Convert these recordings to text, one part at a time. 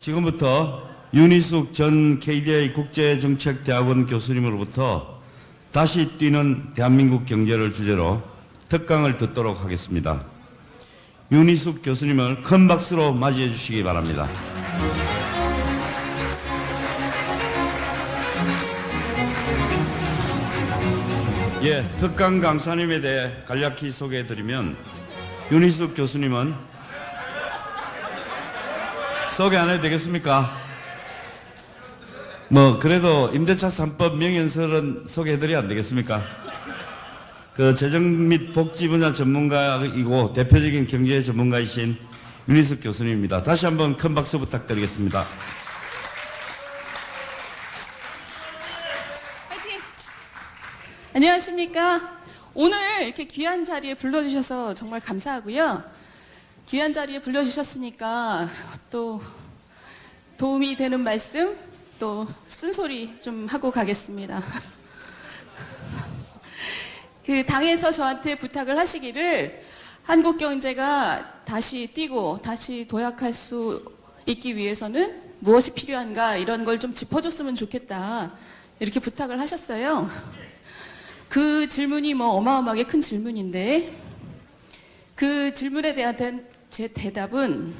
지금부터 윤희숙 전 KDI 국제정책대학원 교수님으로부터 다시 뛰는 대한민국 경제를 주제로 특강을 듣도록 하겠습니다. 윤희숙 교수님을 큰 박수로 맞이해 주시기 바랍니다. 예, 특강 강사님에 대해 간략히 소개해드리면 윤희숙 교수님은 소개 안 해도 되겠습니까? 그래도 임대차 3법 명연설은 소개해드려야 안 되겠습니까? 그 재정 및 복지 분야 전문가이고 대표적인 경제 전문가이신 윤희숙 교수님입니다. 다시 한번 큰 박수 부탁드리겠습니다. 화이팅! 안녕하십니까? 오늘 이렇게 귀한 자리에 불러주셔서 정말 감사하고요. 귀한 자리에 불러주셨으니까 또 도움이 되는 말씀, 또 쓴소리 좀 하고 가겠습니다. 그 당에서 저한테 부탁을 하시기를 한국 경제가 다시 뛰고 다시 도약할 수 있기 위해서는 무엇이 필요한가 이런 걸 좀 짚어줬으면 좋겠다 이렇게 부탁을 하셨어요. 그 질문이 어마어마하게 큰 질문인데 그 질문에 대한 제 대답은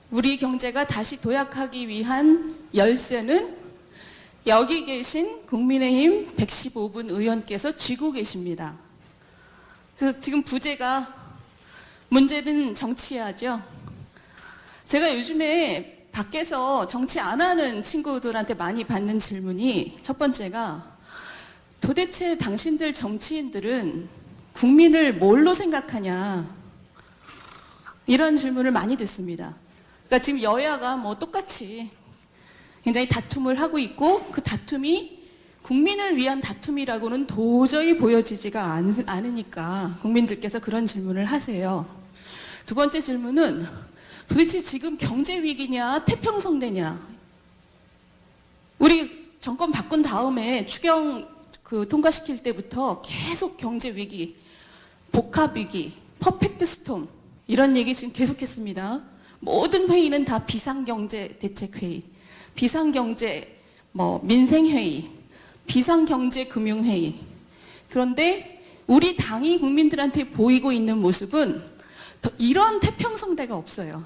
우리 경제가 다시 도약하기 위한 열쇠는 여기 계신 국민의힘 115분 의원께서 쥐고 계십니다. 그래서 지금 부제가 문제는 정치해야죠. 제가 요즘에 밖에서 정치 안 하는 친구들한테 많이 받는 질문이 첫 번째가 도대체 당신들 정치인들은 국민을 뭘로 생각하냐 이런 질문을 많이 듣습니다. 그러니까 지금 여야가 똑같이 굉장히 다툼을 하고 있고 그 다툼이 국민을 위한 다툼이라고는 도저히 보여지지가 않으니까 국민들께서 그런 질문을 하세요. 두 번째 질문은 도대체 지금 경제 위기냐 태평성대냐. 우리 정권 바꾼 다음에 추경 통과시킬 때부터 계속 경제 위기, 복합 위기, 퍼펙트 스톰 이런 얘기 지금 계속했습니다. 모든 회의는 다 비상경제 대책회의, 비상경제 민생회의, 비상경제금융회의. 그런데 우리 당이 국민들한테 보이고 있는 모습은 이런 태평성대가 없어요.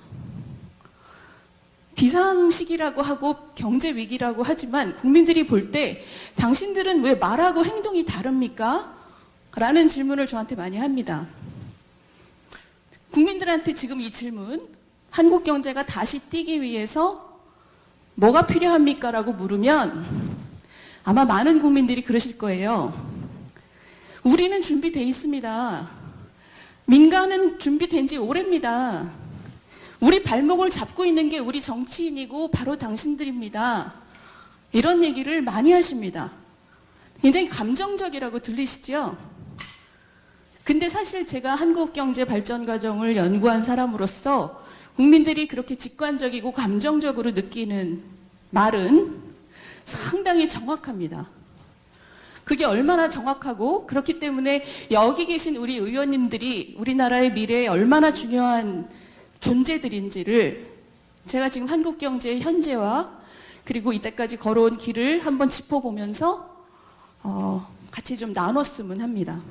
비상시기라고 하고 경제위기라고 하지만 국민들이 볼 때 당신들은 왜 말하고 행동이 다릅니까? 라는 질문을 저한테 많이 합니다. 국민들한테 지금 이 질문, 한국 경제가 다시 뛰기 위해서 뭐가 필요합니까? 라고 물으면 아마 많은 국민들이 그러실 거예요. 우리는 준비되어 있습니다. 민간은 준비된 지 오래입니다. 우리 발목을 잡고 있는 게 우리 정치인이고 바로 당신들입니다. 이런 얘기를 많이 하십니다. 굉장히 감정적이라고 들리시죠? 근데 사실 제가 한국 경제 발전 과정을 연구한 사람으로서 국민들이 그렇게 직관적이고 감정적으로 느끼는 말은 상당히 정확합니다. 그게 얼마나 정확하고 그렇기 때문에 여기 계신 우리 의원님들이 우리나라의 미래에 얼마나 중요한 존재들인지를 제가 지금 한국 경제의 현재와 그리고 이때까지 걸어온 길을 한번 짚어보면서 같이 좀 나눴으면 합니다.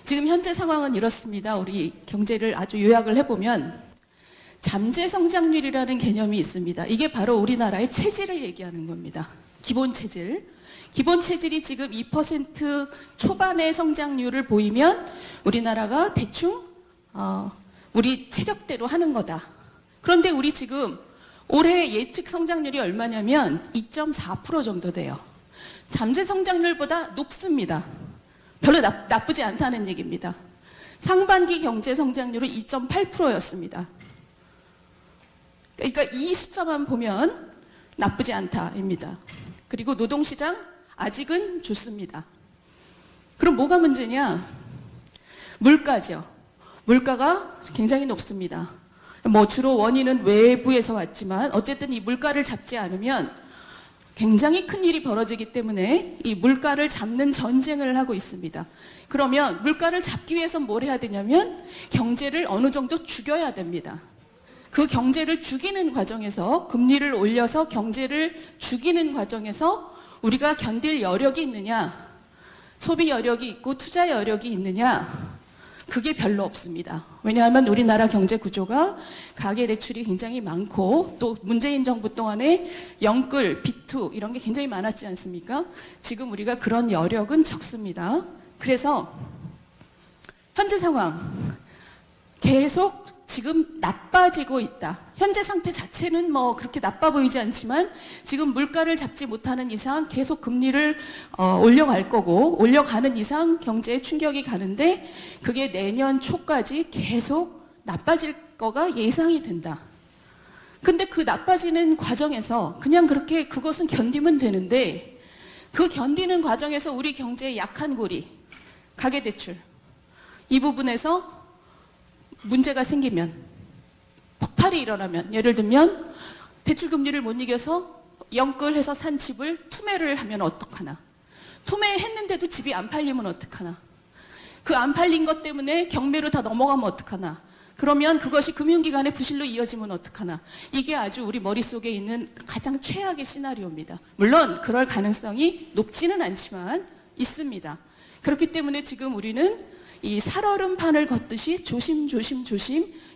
지금 현재 상황은 이렇습니다. 우리 경제를 아주 요약을 해보면 잠재 성장률이라는 개념이 있습니다. 이게 바로 우리나라의 체질을 얘기하는 겁니다. 기본 체질. 기본 체질이 지금 2% 초반의 성장률을 보이면 우리나라가 대충 우리 체력대로 하는 거다. 그런데 우리 지금 올해 예측 성장률이 얼마냐면 2.4% 정도 돼요. 잠재 성장률보다 높습니다. 별로 나쁘지 않다는 얘기입니다. 상반기 경제 성장률은 2.8%였습니다. 그러니까 이 숫자만 보면 나쁘지 않다입니다. 그리고 노동시장 아직은 좋습니다. 그럼 뭐가 문제냐? 물가죠. 물가가 굉장히 높습니다. 주로 원인은 외부에서 왔지만 어쨌든 이 물가를 잡지 않으면 굉장히 큰 일이 벌어지기 때문에 이 물가를 잡는 전쟁을 하고 있습니다. 그러면 물가를 잡기 위해서 뭘 해야 되냐면 경제를 어느 정도 죽여야 됩니다. 그 경제를 죽이는 과정에서, 금리를 올려서 경제를 죽이는 과정에서 우리가 견딜 여력이 있느냐, 소비 여력이 있고 투자 여력이 있느냐, 그게 별로 없습니다. 왜냐하면 우리나라 경제 구조가 가계대출이 굉장히 많고, 또 문재인 정부 동안에 영끌, 비투 이런 게 굉장히 많았지 않습니까? 지금 우리가 그런 여력은 적습니다. 그래서 현재 상황 계속 지금 나빠지고 있다. 현재 상태 자체는 뭐 그렇게 나빠 보이지 않지만 지금 물가를 잡지 못하는 이상 계속 금리를 올려갈 거고, 올려가는 이상 경제에 충격이 가는데 그게 내년 초까지 계속 나빠질 거가 예상이 된다. 근데 그 나빠지는 과정에서 그냥 그렇게 그것은 견디면 되는데, 그 견디는 과정에서 우리 경제의 약한 고리, 가계대출, 이 부분에서 문제가 생기면, 폭발이 일어나면, 예를 들면 대출금리를 못 이겨서 영끌해서 산 집을 투매를 하면 어떡하나, 투매했는데도 집이 안 팔리면 어떡하나, 그 안 팔린 것 때문에 경매로 다 넘어가면 어떡하나, 그러면 그것이 금융기관의 부실로 이어지면 어떡하나. 이게 아주 우리 머릿속에 있는 가장 최악의 시나리오입니다. 물론 그럴 가능성이 높지는 않지만 있습니다. 그렇기 때문에 지금 우리는 이 살얼음판을 걷듯이 조심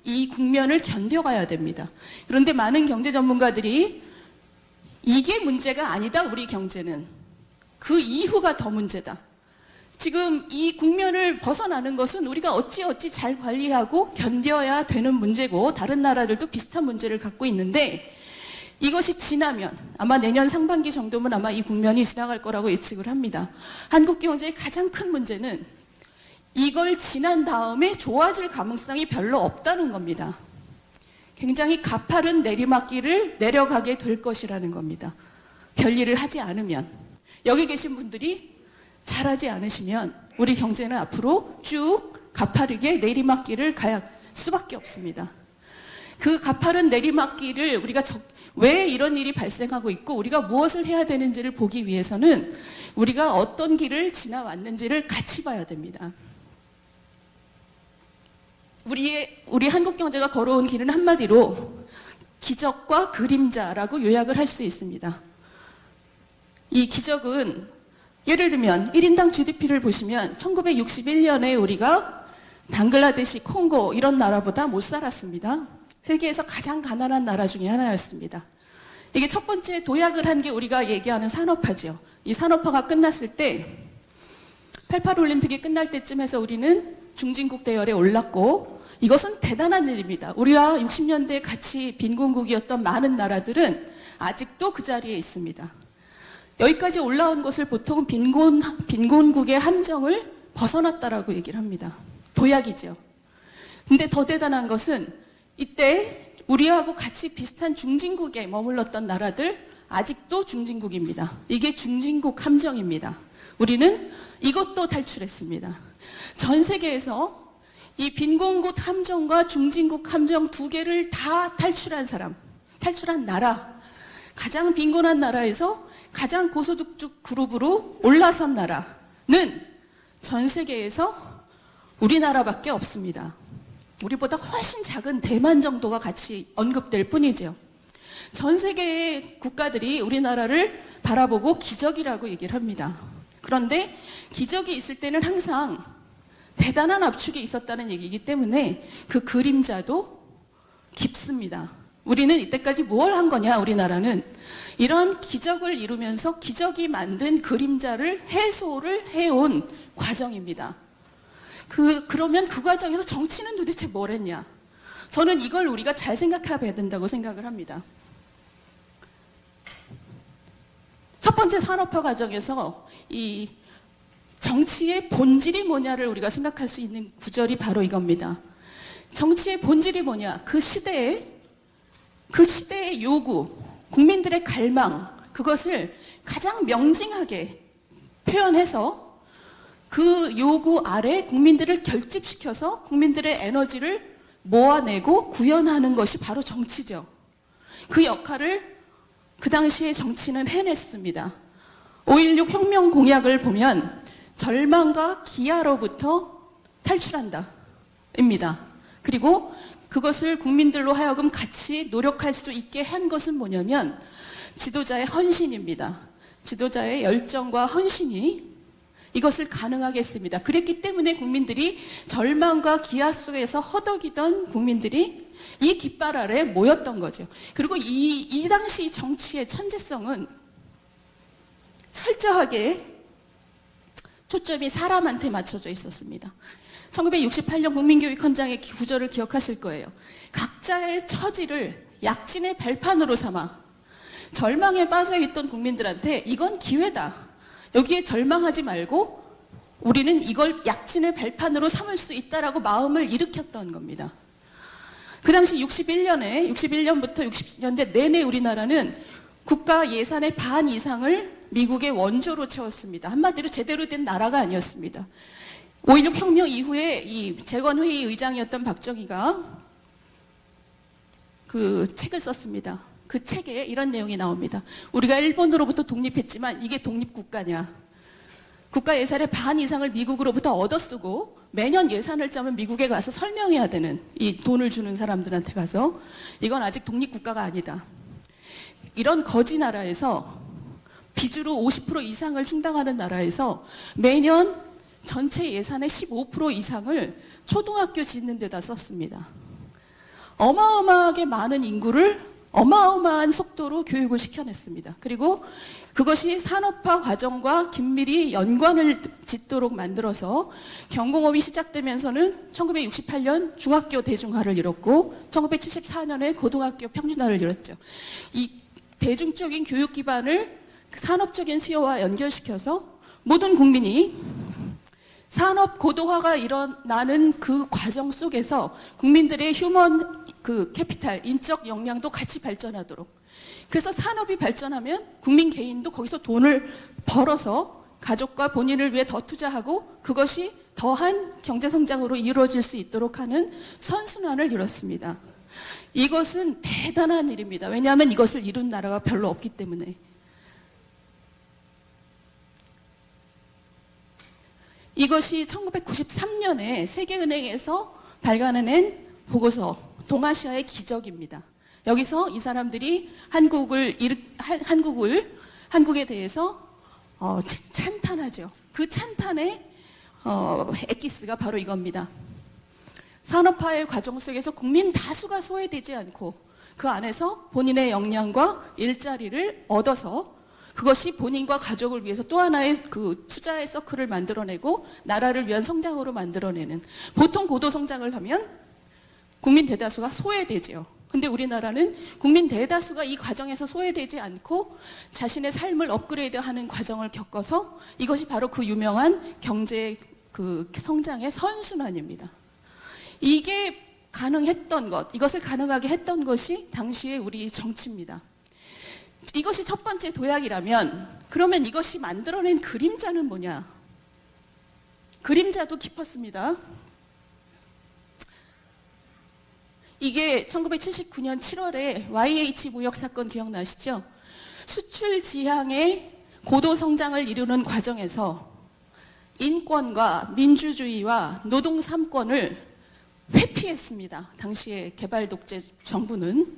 이 국면을 견뎌가야 됩니다. 그런데 많은 경제 전문가들이 이게 문제가 아니다, 우리 경제는. 그 이후가 더 문제다. 지금 이 국면을 벗어나는 것은 우리가 어찌 잘 관리하고 견뎌야 되는 문제고, 다른 나라들도 비슷한 문제를 갖고 있는데, 이것이 지나면 아마 내년 상반기 정도면 아마 이 국면이 지나갈 거라고 예측을 합니다. 한국 경제의 가장 큰 문제는 이걸 지난 다음에 좋아질 가능성이 별로 없다는 겁니다. 굉장히 가파른 내리막길을 내려가게 될 것이라는 겁니다. 별일을 하지 않으면. 여기 계신 분들이 잘하지 않으시면 우리 경제는 앞으로 쭉 가파르게 내리막길을 갈 수밖에 없습니다. 그 가파른 내리막길을 우리가 왜 이런 일이 발생하고 있고 우리가 무엇을 해야 되는지를 보기 위해서는 우리가 어떤 길을 지나왔는지를 같이 봐야 됩니다. 우리 한국 경제가 걸어온 길은 한마디로 기적과 그림자라고 요약을 할 수 있습니다. 이 기적은 예를 들면 1인당 GDP를 보시면 1961년에 우리가 방글라데시, 콩고 이런 나라보다 못 살았습니다. 세계에서 가장 가난한 나라 중에 하나였습니다. 이게 첫 번째 도약을 한 게 우리가 얘기하는 산업화죠. 이 산업화가 끝났을 때 88 올림픽이 끝날 때쯤 해서 우리는 중진국 대열에 올랐고, 이것은 대단한 일입니다. 우리와 60년대에 같이 빈곤국이었던 많은 나라들은 아직도 그 자리에 있습니다. 여기까지 올라온 것을 보통 빈곤국의 함정을 벗어났다라고 얘기를 합니다. 도약이죠. 근데 더 대단한 것은 이때 우리하고 같이 비슷한 중진국에 머물렀던 나라들, 아직도 중진국입니다. 이게 중진국 함정입니다. 우리는 이것도 탈출했습니다. 전 세계에서 이 빈곤국 함정과 중진국 함정 두 개를 다 탈출한 사람, 탈출한 나라, 가장 빈곤한 나라에서 가장 고소득 그룹으로 올라선 나라는 전 세계에서 우리나라밖에 없습니다. 우리보다 훨씬 작은 대만 정도가 같이 언급될 뿐이죠. 전 세계의 국가들이 우리나라를 바라보고 기적이라고 얘기를 합니다. 그런데 기적이 있을 때는 항상 대단한 압축이 있었다는 얘기이기 때문에 그 그림자도 깊습니다. 우리는 이때까지 뭘 한 거냐, 우리나라는 이런 기적을 이루면서 기적이 만든 그림자를 해소를 해온 과정입니다. 그러면 그 과정에서 정치는 도대체 뭘 했냐? 저는 이걸 우리가 잘 생각해야 된다고 생각을 합니다. 첫 번째 산업화 과정에서 이 정치의 본질이 뭐냐를 우리가 생각할 수 있는 구절이 바로 이겁니다. 정치의 본질이 뭐냐? 그 시대의 요구, 국민들의 갈망, 그것을 가장 명징하게 표현해서 그 요구 아래 국민들을 결집시켜서 국민들의 에너지를 모아내고 구현하는 것이 바로 정치죠. 그 역할을 그 당시에 정치는 해냈습니다. 5.16 혁명 공약을 보면 절망과 기아로부터 탈출한다 입니다. 그리고 그것을 국민들로 하여금 같이 노력할 수 있게 한 것은 뭐냐면 지도자의 헌신입니다. 지도자의 열정과 헌신이 이것을 가능하게 했습니다. 그랬기 때문에 국민들이 절망과 기아 속에서 허덕이던 국민들이 이 깃발 아래 모였던 거죠. 그리고 이 당시 정치의 천재성은 철저하게 초점이 사람한테 맞춰져 있었습니다. 1968년 국민교육헌장의 구절을 기억하실 거예요. 각자의 처지를 약진의 발판으로 삼아 절망에 빠져있던 국민들한테 이건 기회다. 여기에 절망하지 말고 우리는 이걸 약진의 발판으로 삼을 수 있다라고 마음을 일으켰던 겁니다. 그 당시 61년부터 60년대 내내 우리나라는 국가 예산의 반 이상을 미국의 원조로 채웠습니다. 한마디로 제대로 된 나라가 아니었습니다. 5.16 혁명 이후에 이 재건회의 의장이었던 박정희가 그 책을 썼습니다. 그 책에 이런 내용이 나옵니다. 우리가 일본으로부터 독립했지만 이게 독립국가냐. 국가 예산의 반 이상을 미국으로부터 얻어쓰고 매년 예산을 짜면 미국에 가서 설명해야 되는 이 돈을 주는 사람들한테 가서 이건 아직 독립국가가 아니다. 이런 거지 나라에서 비주로 50% 이상을 충당하는 나라에서 매년 전체 예산의 15% 이상을 초등학교 짓는 데다 썼습니다. 어마어마하게 많은 인구를 어마어마한 속도로 교육을 시켜냈습니다. 그리고 그것이 산업화 과정과 긴밀히 연관을 짓도록 만들어서 경공업이 시작되면서는 1968년 중학교 대중화를 이뤘고 1974년에 고등학교 평준화를 이뤘죠. 이 대중적인 교육 기반을 산업적인 수요와 연결시켜서 모든 국민이 산업 고도화가 일어나는 그 과정 속에서 국민들의 휴먼 캐피탈, 인적 역량도 같이 발전하도록. 그래서 산업이 발전하면 국민 개인도 거기서 돈을 벌어서 가족과 본인을 위해 더 투자하고 그것이 더한 경제성장으로 이루어질 수 있도록 하는 선순환을 이뤘습니다. 이것은 대단한 일입니다. 왜냐하면 이것을 이룬 나라가 별로 없기 때문에. 이것이 1993년에 세계은행에서 발간해낸 보고서 동아시아의 기적입니다. 여기서 이 사람들이 한국에 대해서 찬탄하죠. 그 찬탄의 엑기스가 바로 이겁니다. 산업화의 과정 속에서 국민 다수가 소외되지 않고 그 안에서 본인의 역량과 일자리를 얻어서 그것이 본인과 가족을 위해서 또 하나의 그 투자의 서클을 만들어내고 나라를 위한 성장으로 만들어내는. 보통 고도 성장을 하면 국민 대다수가 소외되죠. 근데 우리나라는 국민 대다수가 이 과정에서 소외되지 않고 자신의 삶을 업그레이드하는 과정을 겪어서 이것이 바로 그 유명한 경제 그 성장의 선순환입니다. 이게 가능했던 것, 이것을 가능하게 했던 것이 당시의 우리 정치입니다. 이것이 첫 번째 도약이라면 그러면 이것이 만들어낸 그림자는 뭐냐? 그림자도 깊었습니다. 이게 1979년 7월에 YH 무역 사건 기억나시죠? 수출 지향의 고도 성장을 이루는 과정에서 인권과 민주주의와 노동 3권을 회피했습니다. 당시의 개발 독재 정부는.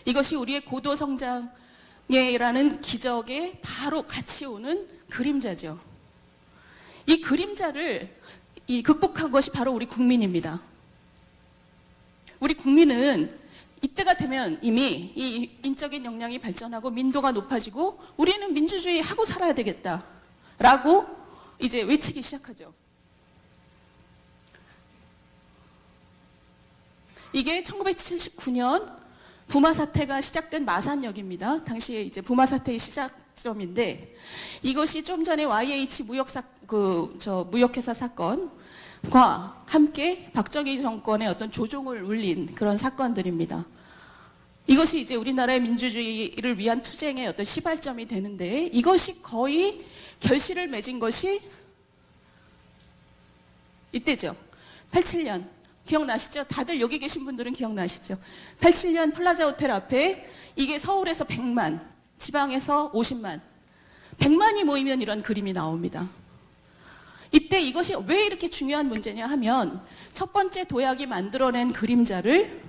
이것이 우리의 고도 성장이라는 기적에 바로 같이 오는 그림자죠. 이 그림자를 극복한 것이 바로 우리 국민입니다. 우리 국민은 이때가 되면 이미 이 인적인 역량이 발전하고 민도가 높아지고 우리는 민주주의 하고 살아야 되겠다라고 이제 외치기 시작하죠. 이게 1979년 부마 사태가 시작된 마산역입니다. 당시에 이제 부마 사태의 시작점인데 이것이 좀 전에 YH 무역회사 사건과 함께 박정희 정권의 어떤 조종을 울린 그런 사건들입니다. 이것이 이제 우리나라의 민주주의를 위한 투쟁의 어떤 시발점이 되는데 이것이 거의 결실을 맺은 것이 이때죠. 87년. 기억나시죠? 다들 여기 계신 분들은 기억나시죠? 87년 플라자 호텔 앞에 이게 서울에서 100만, 지방에서 50만. 100만이 모이면 이런 그림이 나옵니다. 이때 이것이 왜 이렇게 중요한 문제냐 하면 첫 번째 도약이 만들어낸 그림자를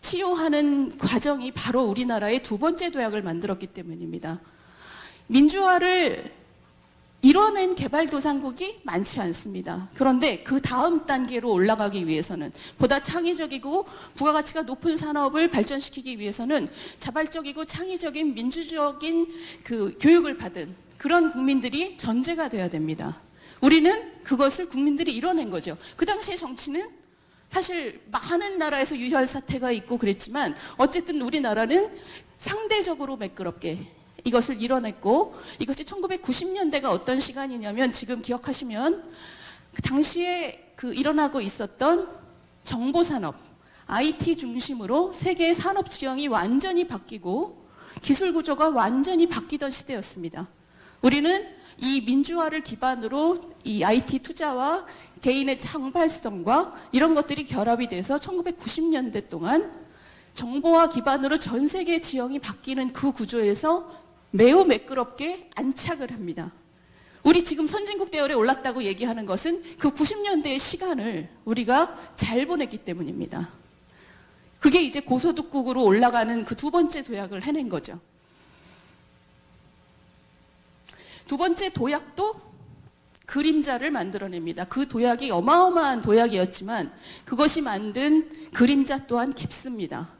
치유하는 과정이 바로 우리나라의 두 번째 도약을 만들었기 때문입니다. 민주화를 이뤄낸 개발도상국이 많지 않습니다. 그런데 그 다음 단계로 올라가기 위해서는 보다 창의적이고 부가가치가 높은 산업을 발전시키기 위해서는 자발적이고 창의적인 민주적인 그 교육을 받은 그런 국민들이 전제가 돼야 됩니다. 우리는 그것을 국민들이 이뤄낸 거죠. 그 당시의 정치는 사실 많은 나라에서 유혈 사태가 있고 그랬지만 어쨌든 우리나라는 상대적으로 매끄럽게 이것을 이뤄냈고, 이것이 1990년대가 어떤 시간이냐면 지금 기억하시면 그 당시에 그 일어나고 있었던 정보산업, IT 중심으로 세계의 산업 지형이 완전히 바뀌고 기술 구조가 완전히 바뀌던 시대였습니다. 우리는 이 민주화를 기반으로 이 IT 투자와 개인의 창발성과 이런 것들이 결합이 돼서 1990년대 동안 정보화 기반으로 전 세계 지형이 바뀌는 그 구조에서 매우 매끄럽게 안착을 합니다. 우리 지금 선진국 대열에 올랐다고 얘기하는 것은 그 90년대의 시간을 우리가 잘 보냈기 때문입니다. 그게 이제 고소득국으로 올라가는 그 두 번째 도약을 해낸 거죠. 두 번째 도약도 그림자를 만들어냅니다. 그 도약이 어마어마한 도약이었지만 그것이 만든 그림자 또한 깊습니다.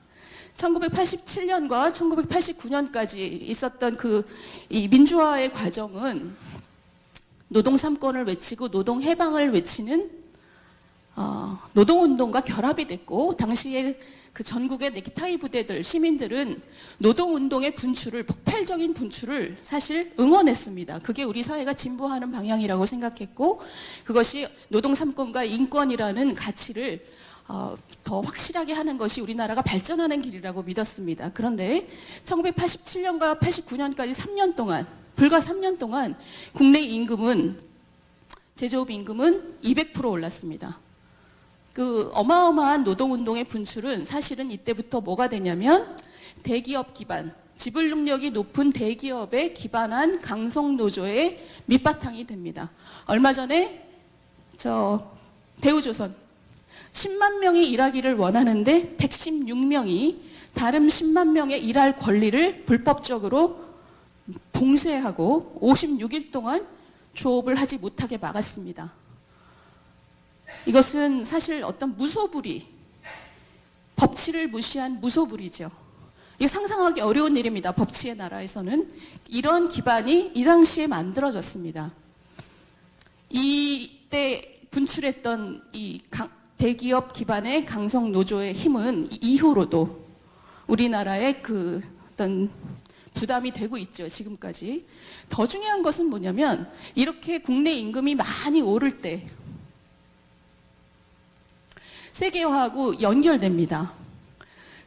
1987년과 1989년까지 있었던 이 민주화의 과정은 노동 3권을 외치고 노동 해방을 외치는 노동운동과 결합이 됐고, 당시에 그 전국의 넥타이 부대들, 시민들은 노동운동의 분출을, 폭발적인 분출을 사실 응원했습니다. 그게 우리 사회가 진보하는 방향이라고 생각했고, 그것이 노동 3권과 인권이라는 가치를 더 확실하게 하는 것이 우리나라가 발전하는 길이라고 믿었습니다. 그런데 1987년과 89년까지 3년 동안, 불과 3년 동안 국내 임금은, 제조업 임금은 200% 올랐습니다. 그 어마어마한 노동운동의 분출은 사실은 이때부터 뭐가 되냐면 대기업 기반, 지불 능력이 높은 대기업에 기반한 강성노조의 밑바탕이 됩니다. 얼마 전에 대우조선 10만 명이 일하기를 원하는데 116명이 다른 10만 명의 일할 권리를 불법적으로 봉쇄하고 56일 동안 조업을 하지 못하게 막았습니다. 이것은 사실 어떤 무소불위, 법치를 무시한 무소불위죠. 이게 상상하기 어려운 일입니다. 법치의 나라에서는. 이런 기반이 이 당시에 만들어졌습니다. 이때 분출했던 이 대기업 기반의 강성 노조의 힘은 이후로도 우리나라의 그 어떤 부담이 되고 있죠. 지금까지. 더 중요한 것은 뭐냐면 이렇게 국내 임금이 많이 오를 때 세계화하고 연결됩니다.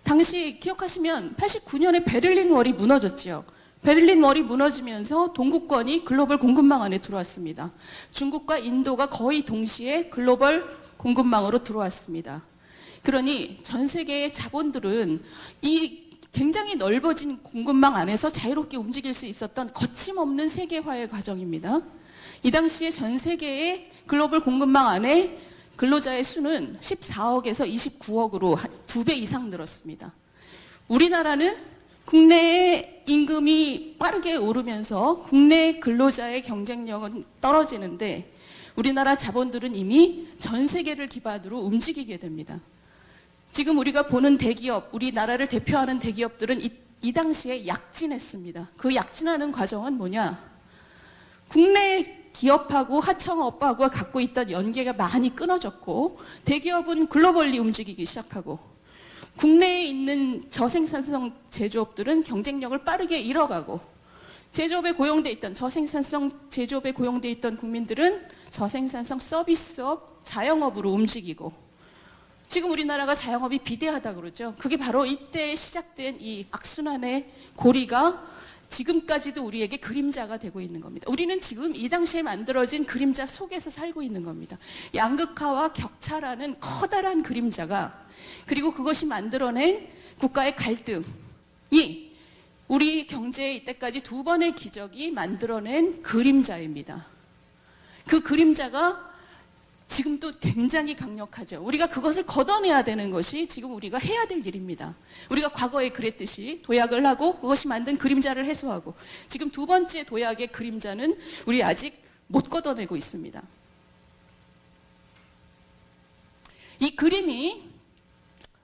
당시 기억하시면 89년에 베를린 월이 무너졌죠. 베를린 월이 무너지면서 동구권이 글로벌 공급망 안에 들어왔습니다. 중국과 인도가 거의 동시에 글로벌 공급망으로 들어왔습니다. 그러니 전 세계의 자본들은 이 굉장히 넓어진 공급망 안에서 자유롭게 움직일 수 있었던 거침없는 세계화의 과정입니다. 이 당시에 전 세계의 글로벌 공급망 안에 근로자의 수는 14억에서 29억으로 2배 이상 늘었습니다. 우리나라는 국내의 임금이 빠르게 오르면서 국내 근로자의 경쟁력은 떨어지는데 우리나라 자본들은 이미 전 세계를 기반으로 움직이게 됩니다. 지금 우리가 보는 대기업, 우리나라를 대표하는 대기업들은 이 당시에 약진했습니다. 그 약진하는 과정은 뭐냐? 국내 기업하고 하청업하고 갖고 있던 연계가 많이 끊어졌고 대기업은 글로벌리 움직이기 시작하고 국내에 있는 저생산성 제조업들은 경쟁력을 빠르게 잃어가고 제조업에 고용돼 있던 저생산성 제조업에 고용돼 있던 국민들은 저생산성 서비스업, 자영업으로 움직이고 지금 우리나라가 자영업이 비대하다 그러죠. 그게 바로 이때 시작된 이 악순환의 고리가 지금까지도 우리에게 그림자가 되고 있는 겁니다. 우리는 지금 이 당시에 만들어진 그림자 속에서 살고 있는 겁니다. 양극화와 격차라는 커다란 그림자가 그리고 그것이 만들어낸 국가의 갈등이 우리 경제의 이때까지 두 번의 기적이 만들어낸 그림자입니다. 그 그림자가 지금도 굉장히 강력하죠. 우리가 그것을 걷어내야 되는 것이 지금 우리가 해야 될 일입니다. 우리가 과거에 그랬듯이 도약을 하고 그것이 만든 그림자를 해소하고, 지금 두 번째 도약의 그림자는 우리 아직 못 걷어내고 있습니다. 이 그림이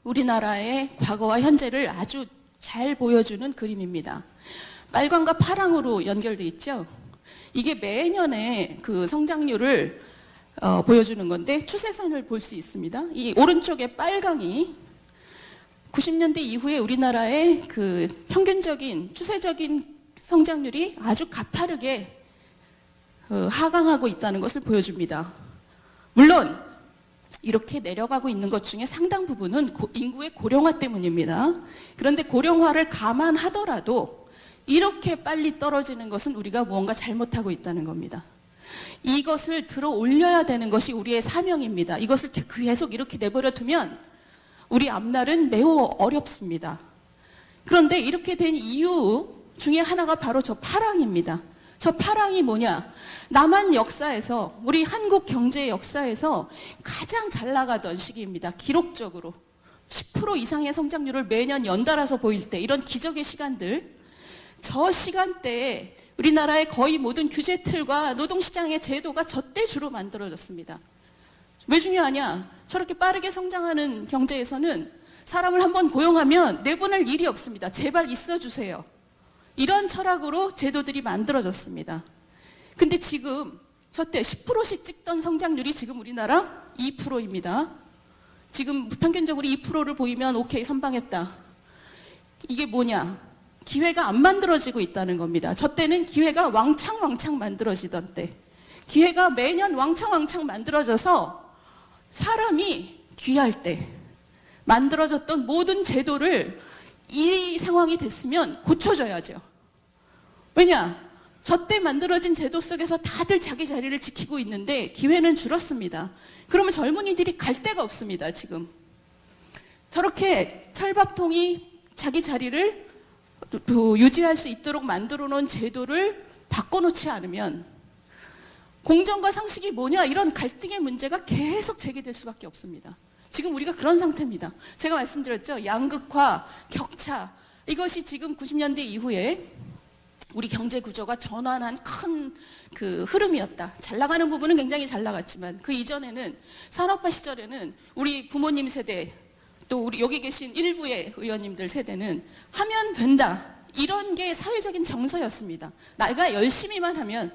우리나라의 과거와 현재를 아주 잘 보여주는 그림입니다. 빨강과 파랑으로 연결돼 있죠. 이게 매년의 그 성장률을 보여주는 건데, 추세선을 볼 수 있습니다. 이 오른쪽에 빨강이 90년대 이후에 우리나라의 그 평균적인 추세적인 성장률이 아주 가파르게 하강하고 있다는 것을 보여줍니다. 물론 이렇게 내려가고 있는 것 중에 상당 부분은 인구의 고령화 때문입니다. 그런데 고령화를 감안하더라도 이렇게 빨리 떨어지는 것은 우리가 무언가 잘못하고 있다는 겁니다. 이것을 들어 올려야 되는 것이 우리의 사명입니다. 이것을 계속 이렇게 내버려 두면 우리 앞날은 매우 어렵습니다. 그런데 이렇게 된 이유 중에 하나가 바로 저 파랑입니다. 저 파랑이 뭐냐? 남한 역사에서, 우리 한국 경제 역사에서 가장 잘 나가던 시기입니다. 기록적으로 10% 이상의 성장률을 매년 연달아서 보일 때, 이런 기적의 시간들, 저 시간대에 우리나라의 거의 모든 규제 틀과 노동시장의 제도가 저때 주로 만들어졌습니다. 왜 중요하냐? 저렇게 빠르게 성장하는 경제에서는 사람을 한번 고용하면 내보낼 일이 없습니다. 제발 있어주세요. 이런 철학으로 제도들이 만들어졌습니다. 근데 지금 저때 10%씩 찍던 성장률이 지금 우리나라 2%입니다. 지금 평균적으로 2%를 보이면 오케이, 선방했다. 이게 뭐냐? 기회가 안 만들어지고 있다는 겁니다. 저 때는 기회가 왕창 만들어지던 때, 기회가 매년 왕창 만들어져서 사람이 귀할 때 만들어졌던 모든 제도를 이 상황이 됐으면 고쳐줘야죠. 왜냐? 저 때 만들어진 제도 속에서 다들 자기 자리를 지키고 있는데 기회는 줄었습니다. 그러면 젊은이들이 갈 데가 없습니다. 지금 저렇게 철밥통이 자기 자리를 유지할 수 있도록 만들어 놓은 제도를 바꿔놓지 않으면 공정과 상식이 뭐냐, 이런 갈등의 문제가 계속 제기될 수밖에 없습니다. 지금 우리가 그런 상태입니다. 제가 말씀드렸죠. 양극화, 격차, 이것이 지금 90년대 이후에 우리 경제 구조가 전환한 큰 그 흐름이었다. 잘 나가는 부분은 굉장히 잘 나갔지만 그 이전에는, 산업화 시절에는 우리 부모님 세대, 또 우리 여기 계신 일부의 의원님들 세대는 하면 된다, 이런 게 사회적인 정서였습니다. 내가 열심히만 하면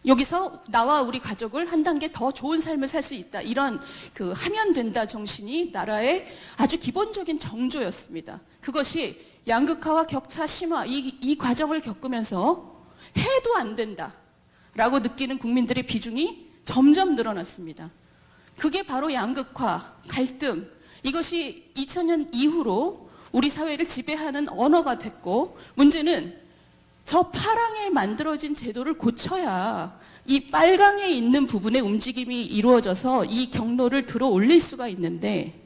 여기서 나와 우리 가족을 한 단계 더 좋은 삶을 살 수 있다, 이런 그 하면 된다 정신이 나라의 아주 기본적인 정조였습니다. 그것이 양극화와 격차 심화, 이 과정을 겪으면서 해도 안 된다 라고 느끼는 국민들의 비중이 점점 늘어났습니다. 그게 바로 양극화, 갈등, 이것이 2000년 이후로 우리 사회를 지배하는 언어가 됐고, 문제는 저 파랑에 만들어진 제도를 고쳐야 이 빨강에 있는 부분의 움직임이 이루어져서 이 경로를 들어 올릴 수가 있는데,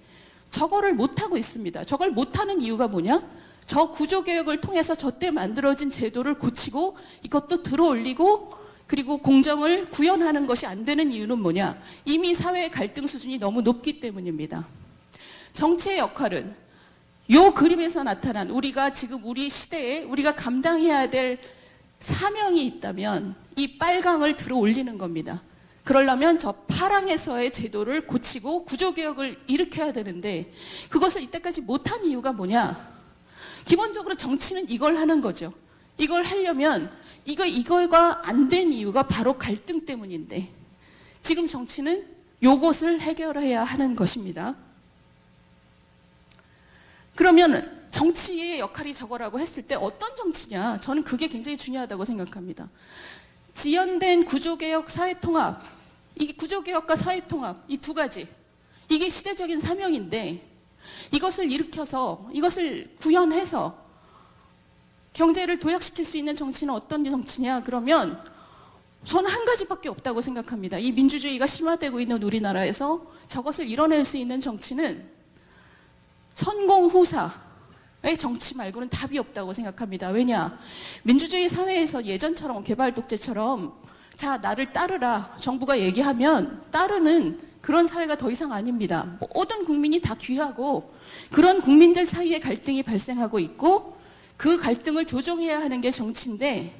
저거를 못하고 있습니다. 저걸 못하는 이유가 뭐냐? 저 구조개혁을 통해서 저때 만들어진 제도를 고치고 이것도 들어 올리고 그리고 공정을 구현하는 것이 안 되는 이유는 뭐냐? 이미 사회의 갈등 수준이 너무 높기 때문입니다. 정치의 역할은 이 그림에서 나타난, 우리가 지금 우리 시대에 우리가 감당해야 될 사명이 있다면 이 빨강을 들어 올리는 겁니다. 그러려면 저 파랑에서의 제도를 고치고 구조개혁을 일으켜야 되는데, 그것을 이때까지 못한 이유가 뭐냐? 기본적으로 정치는 이걸 하는 거죠. 이걸 하려면 이거가 안 된 이유가 바로 갈등 때문인데, 지금 정치는 요것을 해결해야 하는 것입니다. 그러면 정치의 역할이 저거라고 했을 때 어떤 정치냐? 저는 그게 굉장히 중요하다고 생각합니다. 지연된 구조개혁, 사회통합, 이게 구조개혁과 사회통합, 이 두 가지, 이게 시대적인 사명인데, 이것을 일으켜서, 이것을 구현해서 경제를 도약시킬 수 있는 정치는 어떤 정치냐? 그러면 저는 한 가지밖에 없다고 생각합니다. 이 민주주의가 심화되고 있는 우리나라에서 저것을 이뤄낼 수 있는 정치는 선공후사의 정치 말고는 답이 없다고 생각합니다. 왜냐? 민주주의 사회에서 예전처럼 개발 독재처럼 자, 나를 따르라. 정부가 얘기하면 따르는 그런 사회가 더 이상 아닙니다. 모든 국민이 다 귀하고 그런 국민들 사이에 갈등이 발생하고 있고 그 갈등을 조정해야 하는 게 정치인데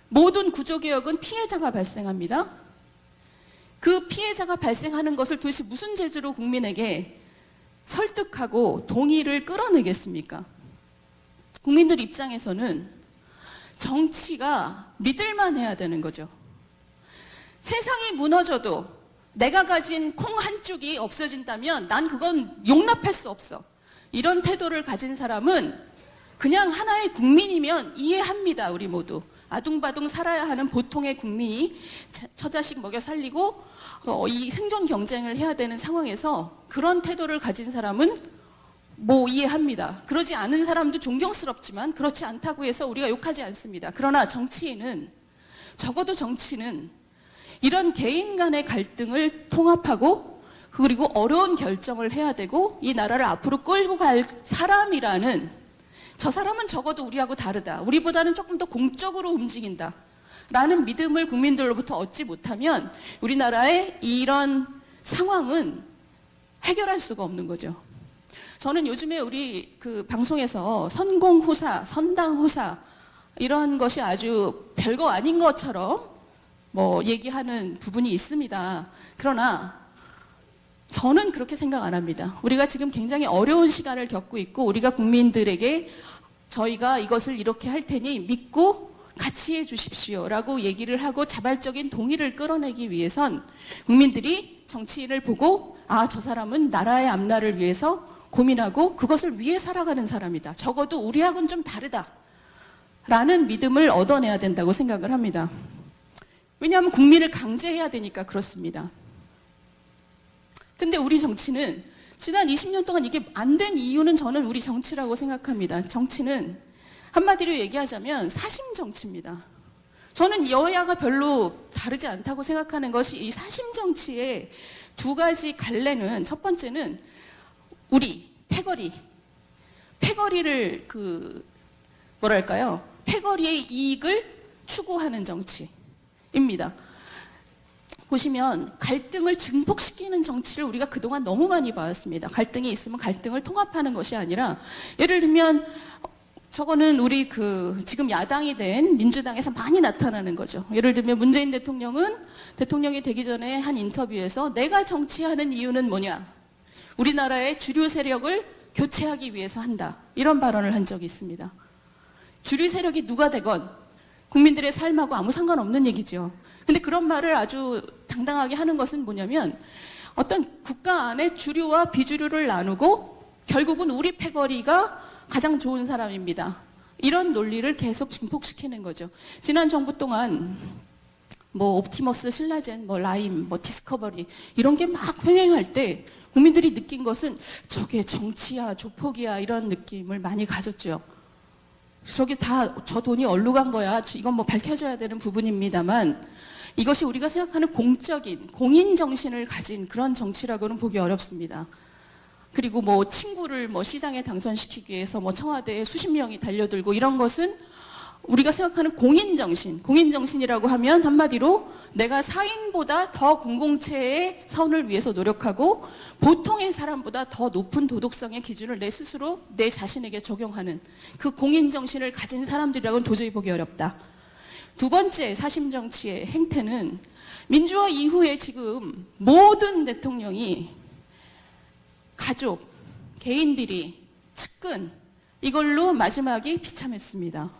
모든 구조개혁은 피해자가 발생합니다. 그 피해자가 발생하는 것을 도대체 무슨 재주로 국민에게 설득하고 동의를 끌어내겠습니까? 국민들 입장에서는 정치가 믿을만 해야 되는 거죠. 세상이 무너져도 내가 가진 콩 한 쪽이 없어진다면 난 그건 용납할 수 없어. 이런 태도를 가진 사람은 그냥 하나의 국민이면 이해합니다. 우리 모두. 아둥바둥 살아야 하는 보통의 국민이 처자식 먹여 살리고 이 생존 경쟁을 해야 되는 상황에서 그런 태도를 가진 사람은 이해합니다. 그러지 않은 사람도 존경스럽지만 그렇지 않다고 해서 우리가 욕하지 않습니다. 그러나 정치인은, 적어도 정치는 이런 개인 간의 갈등을 통합하고 그리고 어려운 결정을 해야 되고 이 나라를 앞으로 끌고 갈 사람이라는, 저 사람은 적어도 우리하고 다르다, 우리보다는 조금 더 공적으로 움직인다 라는 믿음을 국민들로부터 얻지 못하면 우리나라의 이런 상황은 해결할 수가 없는 거죠. 저는 요즘에 우리 그 방송에서 선공후사, 선당후사 이런 것이 아주 별거 아닌 것처럼 얘기하는 부분이 있습니다. 그러나 저는 그렇게 생각 안 합니다. 우리가 지금 굉장히 어려운 시간을 겪고 있고 우리가 국민들에게 저희가 이것을 이렇게 할 테니 믿고 같이 해 주십시오 라고 얘기를 하고 자발적인 동의를 끌어내기 위해선 국민들이 정치인을 보고 저 사람은 나라의 앞날을 위해서 고민하고 그것을 위해 살아가는 사람이다. 적어도 우리하고는 좀 다르다 라는 믿음을 얻어내야 된다고 생각을 합니다. 왜냐하면 국민을 강제해야 되니까 그렇습니다. 근데 우리 정치는 지난 20년 동안 이게 안 된 이유는 저는 우리 정치라고 생각합니다. 정치는 한마디로 얘기하자면 사심 정치입니다. 저는 여야가 별로 다르지 않다고 생각하는 것이 이 사심 정치의 두 가지 갈래는, 첫 번째는 우리 패거리를 패거리의 이익을 추구하는 정치입니다. 보시면 갈등을 증폭시키는 정치를 우리가 그동안 너무 많이 봐왔습니다. 갈등이 있으면 갈등을 통합하는 것이 아니라, 예를 들면 저거는 우리 지금 야당이 된 민주당에서 많이 나타나는 거죠. 예를 들면 문재인 대통령은 대통령이 되기 전에 한 인터뷰에서 내가 정치하는 이유는 뭐냐? 우리나라의 주류 세력을 교체하기 위해서 한다. 이런 발언을 한 적이 있습니다. 주류 세력이 누가 되건 국민들의 삶하고 아무 상관없는 얘기죠. 근데 그런 말을 아주 당당하게 하는 것은 뭐냐면 어떤 국가 안에 주류와 비주류를 나누고 결국은 우리 패거리가 가장 좋은 사람입니다. 이런 논리를 계속 증폭시키는 거죠. 지난 정부 동안 옵티머스, 신라젠, 라임, 디스커버리 이런 게 막 횡행할 때 국민들이 느낀 것은 저게 정치야, 조폭이야 이런 느낌을 많이 가졌죠. 저게 다 저 돈이 어디로 간 거야. 이건 밝혀져야 되는 부분입니다만 이것이 우리가 생각하는 공적인, 공인 정신을 가진 그런 정치라고는 보기 어렵습니다. 그리고 친구를 시장에 당선시키기 위해서 청와대에 수십 명이 달려들고 이런 것은 우리가 생각하는 공인정신이라고 하면 한마디로 내가 사인보다 더 공공체의 선을 위해서 노력하고 보통의 사람보다 더 높은 도덕성의 기준을 내 스스로 내 자신에게 적용하는 그 공인정신을 가진 사람들이라고는 도저히 보기 어렵다. 두 번째 사심정치의 행태는 민주화 이후에 지금 모든 대통령이 가족, 개인 비리, 측근 이걸로 마지막이 비참했습니다.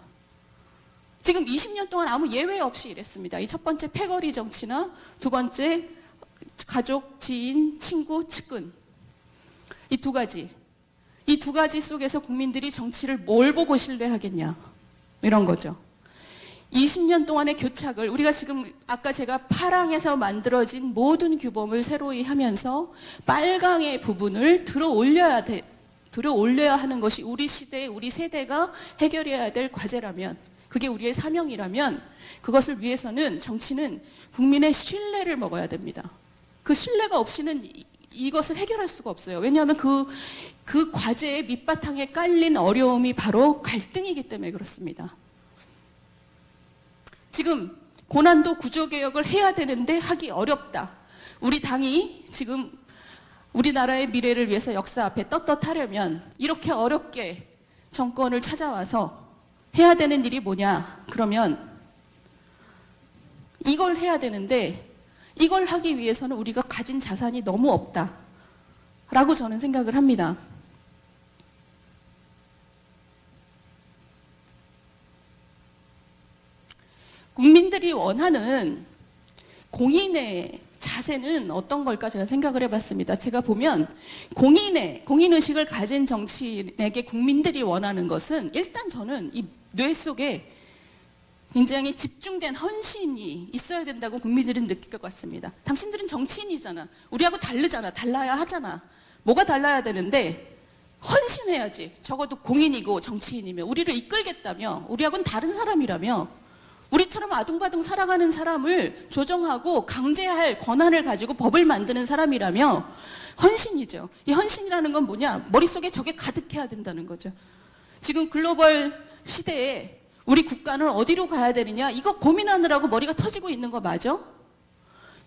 지금 20년 동안 아무 예외 없이 이랬습니다. 이 첫 번째 패거리 정치나 두 번째 가족, 지인, 친구, 측근 이 두 가지 속에서 국민들이 정치를 뭘 보고 신뢰하겠냐 이런 거죠. 20년 동안의 교착을 우리가 지금 아까 제가 파랑에서 만들어진 모든 규범을 새로이 하면서 빨강의 부분을 들어올려야 하는 것이 우리 시대, 우리 세대가 해결해야 될 과제라면, 그게 우리의 사명이라면 그것을 위해서는 정치는 국민의 신뢰를 먹어야 됩니다. 그 신뢰가 없이는 이것을 해결할 수가 없어요. 왜냐하면 그 과제의 밑바탕에 깔린 어려움이 바로 갈등이기 때문에 그렇습니다. 지금 고난도 구조개혁을 해야 되는데 하기 어렵다. 우리 당이 지금 우리나라의 미래를 위해서 역사 앞에 떳떳하려면 이렇게 어렵게 정권을 찾아와서 해야 되는 일이 뭐냐? 그러면 이걸 해야 되는데 이걸 하기 위해서는 우리가 가진 자산이 너무 없다. 라고 저는 생각을 합니다. 국민들이 원하는 공인의 자세는 어떤 걸까 제가 생각을 해봤습니다. 제가 보면 공인의식을 가진 정치인에게 국민들이 원하는 것은 일단 저는 이 뇌 속에 굉장히 집중된 헌신이 있어야 된다고 국민들은 느낄 것 같습니다. 당신들은 정치인이잖아. 우리하고 다르잖아. 달라야 하잖아. 뭐가 달라야 되는데 헌신해야지. 적어도 공인이고 정치인이며 우리를 이끌겠다며 우리하고는 다른 사람이라며 우리처럼 아둥바둥 살아가는 사람을 조정하고 강제할 권한을 가지고 법을 만드는 사람이라며 헌신이죠. 이 헌신이라는 건 뭐냐? 머릿속에 저게 가득해야 된다는 거죠. 지금 글로벌 시대에 우리 국가는 어디로 가야 되느냐? 이거 고민하느라고 머리가 터지고 있는 거 맞아?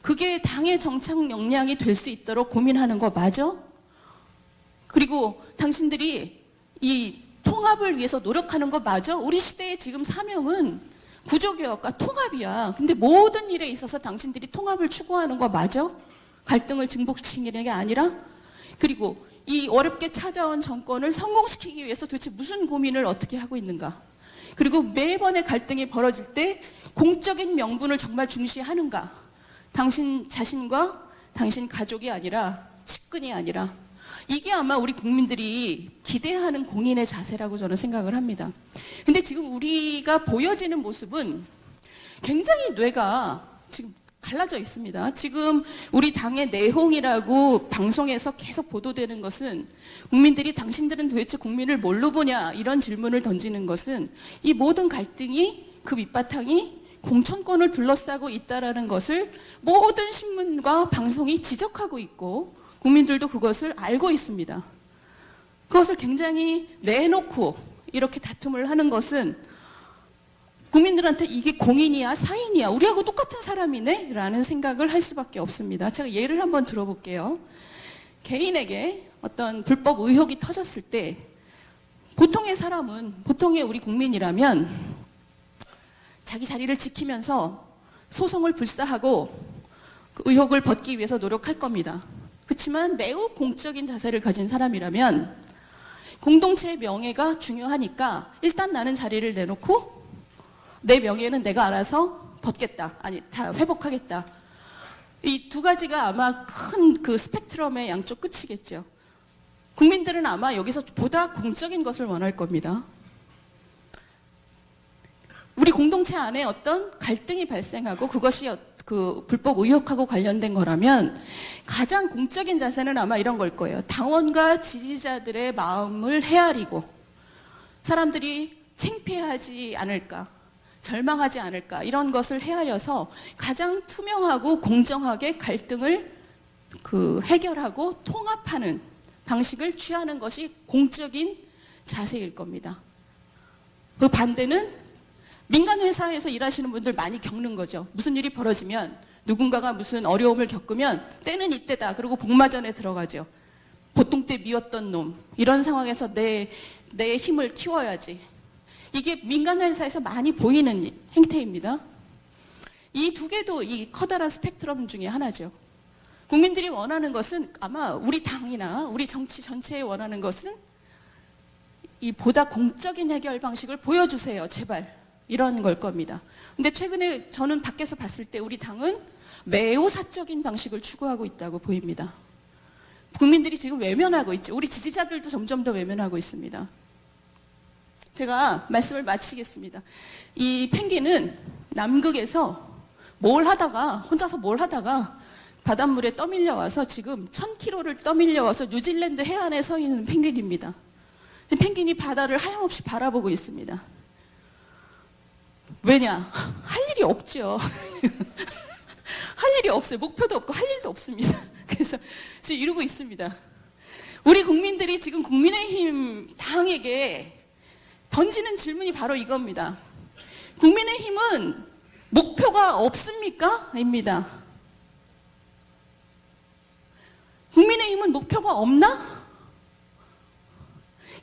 그게 당의 정착 역량이 될 수 있도록 고민하는 거 맞아? 그리고 당신들이 이 통합을 위해서 노력하는 거 맞아? 우리 시대의 지금 사명은 구조개혁과 통합이야. 근데 모든 일에 있어서 당신들이 통합을 추구하는 거 맞아? 갈등을 증폭시키는 게 아니라? 그리고 이 어렵게 찾아온 정권을 성공시키기 위해서 도대체 무슨 고민을 어떻게 하고 있는가? 그리고 매번의 갈등이 벌어질 때 공적인 명분을 정말 중시하는가? 당신 자신과 당신 가족이 아니라 측근이 아니라 이게 아마 우리 국민들이 기대하는 공인의 자세라고 저는 생각을 합니다. 근데 지금 우리가 보여지는 모습은 굉장히 뇌가 지금 갈라져 있습니다. 지금 우리 당의 내홍이라고 방송에서 계속 보도되는 것은 국민들이 당신들은 도대체 국민을 뭘로 보냐 이런 질문을 던지는 것은 이 모든 갈등이 그 밑바탕이 공천권을 둘러싸고 있다라는 것을 모든 신문과 방송이 지적하고 있고 국민들도 그것을 알고 있습니다. 그것을 굉장히 내놓고 이렇게 다툼을 하는 것은 국민들한테 이게 공인이야 사인이야 우리하고 똑같은 사람이네 라는 생각을 할 수밖에 없습니다. 제가 예를 한번 들어볼게요. 개인에게 어떤 불법 의혹이 터졌을 때 보통의 사람은 보통의 우리 국민이라면 자기 자리를 지키면서 소송을 불사하고 그 의혹을 벗기 위해서 노력할 겁니다. 그렇지만 매우 공적인 자세를 가진 사람이라면 공동체의 명예가 중요하니까 일단 나는 자리를 내놓고 내 명예는 내가 알아서 벗겠다. 아니, 다 회복하겠다. 이 두 가지가 아마 큰 그 스펙트럼의 양쪽 끝이겠죠. 국민들은 아마 여기서 보다 공적인 것을 원할 겁니다. 우리 공동체 안에 어떤 갈등이 발생하고 그것이 그 불법 의혹하고 관련된 거라면 가장 공적인 자세는 아마 이런 걸 거예요. 당원과 지지자들의 마음을 헤아리고 사람들이 창피하지 않을까. 절망하지 않을까 이런 것을 헤아려서 가장 투명하고 공정하게 갈등을 해결하고 통합하는 방식을 취하는 것이 공적인 자세일 겁니다. 그 반대는 민간 회사에서 일하시는 분들 많이 겪는 거죠. 무슨 일이 벌어지면 누군가가 무슨 어려움을 겪으면 때는 이때다. 그리고 복마전에 들어가죠. 보통 때 미웠던 놈. 이런 상황에서 내 힘을 키워야지. 이게 민간 회사에서 많이 보이는 행태입니다. 이 두 개도 이 커다란 스펙트럼 중에 하나죠. 국민들이 원하는 것은 아마 우리 당이나 우리 정치 전체에 원하는 것은 이 보다 공적인 해결 방식을 보여주세요. 제발. 이런 걸 겁니다. 근데 최근에 저는 밖에서 봤을 때 우리 당은 매우 사적인 방식을 추구하고 있다고 보입니다. 국민들이 지금 외면하고 있죠. 우리 지지자들도 점점 더 외면하고 있습니다. 제가 말씀을 마치겠습니다. 이 펭귄은 남극에서 혼자서 뭘 하다가 바닷물에 떠밀려 와서 지금 1000km를 떠밀려 와서 뉴질랜드 해안에 서 있는 펭귄입니다. 펭귄이 바다를 하염없이 바라보고 있습니다. 왜냐? 할 일이 없죠. 할 일이 없어요. 목표도 없고 할 일도 없습니다. 그래서 지금 이러고 있습니다. 우리 국민들이 지금 국민의힘 당에게 던지는 질문이 바로 이겁니다. 국민의힘은 목표가 없습니까? 입니다. 국민의힘은 목표가 없나?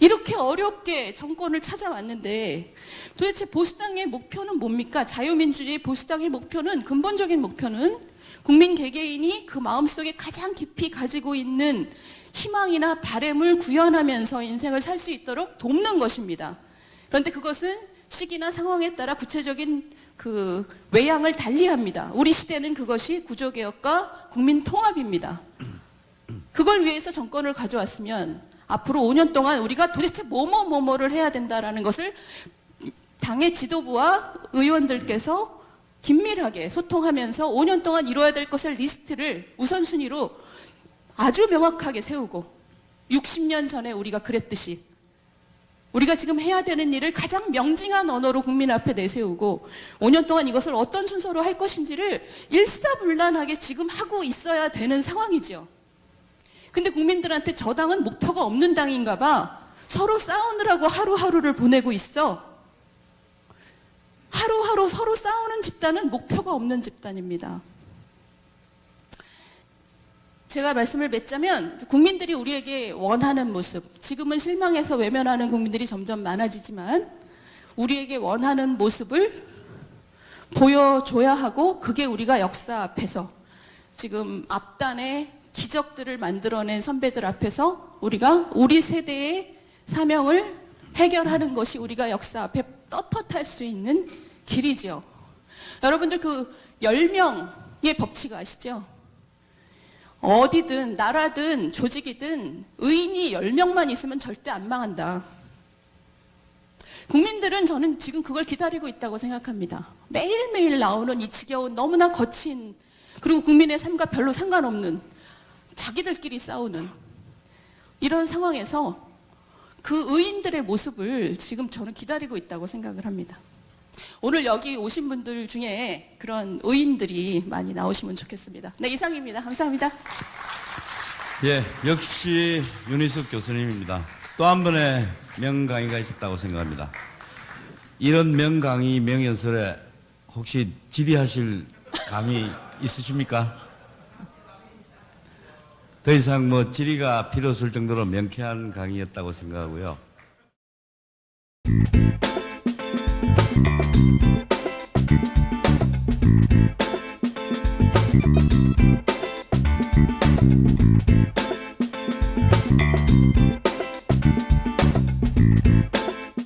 이렇게 어렵게 정권을 찾아왔는데 도대체 보수당의 목표는 뭡니까? 자유민주주의 보수당의 목표는, 근본적인 목표는 국민 개개인이 그 마음속에 가장 깊이 가지고 있는 희망이나 바램을 구현하면서 인생을 살 수 있도록 돕는 것입니다. 그런데 그것은 시기나 상황에 따라 구체적인 그 외양을 달리합니다. 우리 시대는 그것이 구조개혁과 국민통합입니다. 그걸 위해서 정권을 가져왔으면 앞으로 5년 동안 우리가 도대체 뭐뭐뭐뭐를 해야 된다라는 것을 당의 지도부와 의원들께서 긴밀하게 소통하면서 5년 동안 이루어야 될 것을 리스트를 우선순위로 아주 명확하게 세우고 60년 전에 우리가 그랬듯이 우리가 지금 해야 되는 일을 가장 명징한 언어로 국민 앞에 내세우고 5년 동안 이것을 어떤 순서로 할 것인지를 일사불란하게 지금 하고 있어야 되는 상황이죠. 근데 국민들한테 저 당은 목표가 없는 당인가 봐. 서로 싸우느라고 하루하루를 보내고 있어. 하루하루 서로 싸우는 집단은 목표가 없는 집단입니다. 제가 말씀을 맺자면 국민들이 우리에게 원하는 모습, 지금은 실망해서 외면하는 국민들이 점점 많아지지만 우리에게 원하는 모습을 보여줘야 하고, 그게 우리가 역사 앞에서 지금 앞단에 기적들을 만들어낸 선배들 앞에서 우리가 우리 세대의 사명을 해결하는 것이 우리가 역사 앞에 떳떳할 수 있는 길이죠. 여러분들 그 10명의 법칙 아시죠? 어디든 나라든 조직이든 의인이 10명만 있으면 절대 안 망한다. 국민들은 저는 지금 그걸 기다리고 있다고 생각합니다. 매일매일 나오는 이 지겨운 너무나 거친, 그리고 국민의 삶과 별로 상관없는, 자기들끼리 싸우는 이런 상황에서 그 의인들의 모습을 지금 저는 기다리고 있다고 생각을 합니다. 오늘 여기 오신 분들 중에 그런 의인들이 많이 나오시면 좋겠습니다. 네, 이상입니다. 감사합니다. 예, 역시 윤희숙 교수님입니다. 또 한 번의 명강의가 있었다고 생각합니다. 이런 명강의, 명연설에 혹시 질의하실 감이 있으십니까? 더 이상 뭐 질의가 필요 없을 정도로 명쾌한 강의였다고 생각하고요.